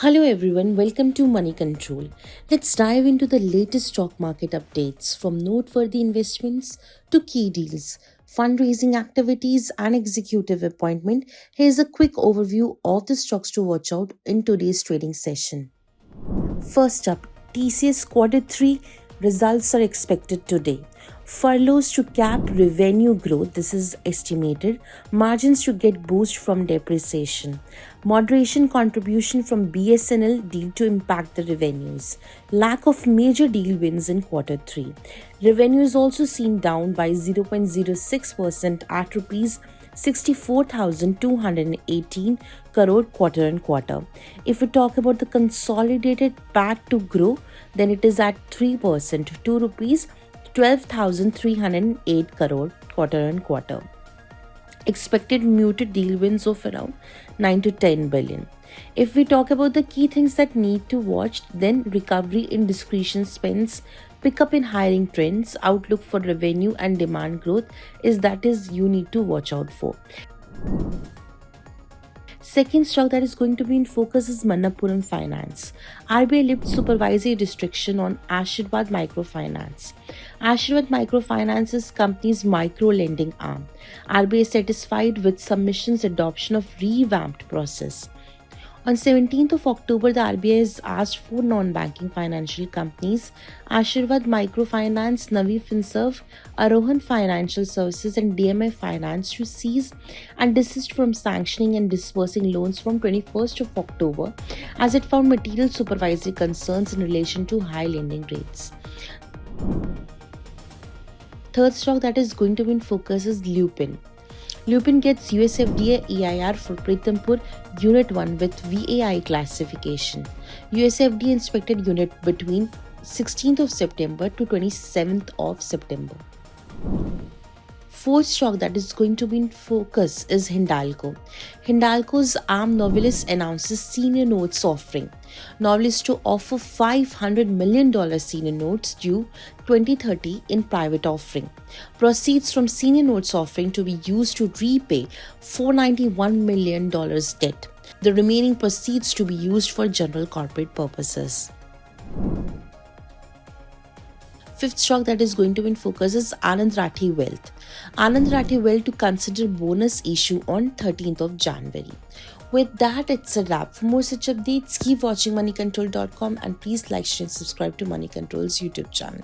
Hello everyone, welcome to Money Control. Let's dive into the latest stock market updates from noteworthy investments to key deals, fundraising activities, and executive appointment. Here's a quick overview of the stocks to watch out in today's trading session. First up, TCS Quarter 3 results are expected today. Furloughs to cap revenue growth, this is estimated. Margins to get boost from depreciation. Moderation contribution from BSNL deal to impact the revenues. Lack of major deal wins in Quarter 3. Revenue is also seen down by 0.06% at rupees 64,218 crore quarter on quarter. If we talk about the consolidated PAT to grow, then it is at 3% to rupees 12,308 crore quarter on quarter. Expected muted deal wins of around 9 to 10 billion. If we talk about the key things that need to watch, then recovery in discretionary spends, pickup in hiring trends, outlook for revenue and demand growth is you need to watch out for. Second stock that is going to be in focus is Manappuram Finance. RBI lifts supervisory restriction on Ashirvad Microfinance. Ashirvad Microfinance is company's micro-lending arm. RBI is satisfied with submissions adoption of revamped process. On 17th of October, the RBI has asked four non-banking financial companies, Ashirvad Microfinance, Navi Finserv, Arohan Financial Services and DMI Finance to cease and desist from sanctioning and disbursing loans from 21st of October as it found material supervisory concerns in relation to high lending rates. Third stock that is going to be in focus is Lupin. Lupin gets USFDA EIR for Pritampur Unit 1 with VAI classification. USFDA inspected unit between 16th of September to 27th of September. Fourth stock that is going to be in focus is Hindalco. Hindalco's arm Novelis announces senior notes offering. Novelis to offer $500 million senior notes due 2030 in private offering. Proceeds from senior notes offering to be used to repay $491 million debt. The remaining proceeds to be used for general corporate purposes. Fifth stock that is going to be in focus is Anand Rathi Wealth. Anand Rathi Wealth to consider bonus issue on 13th of January. With that, it's a wrap. For more such updates, keep watching moneycontrol.com and please like, share, and subscribe to Money Control's YouTube channel.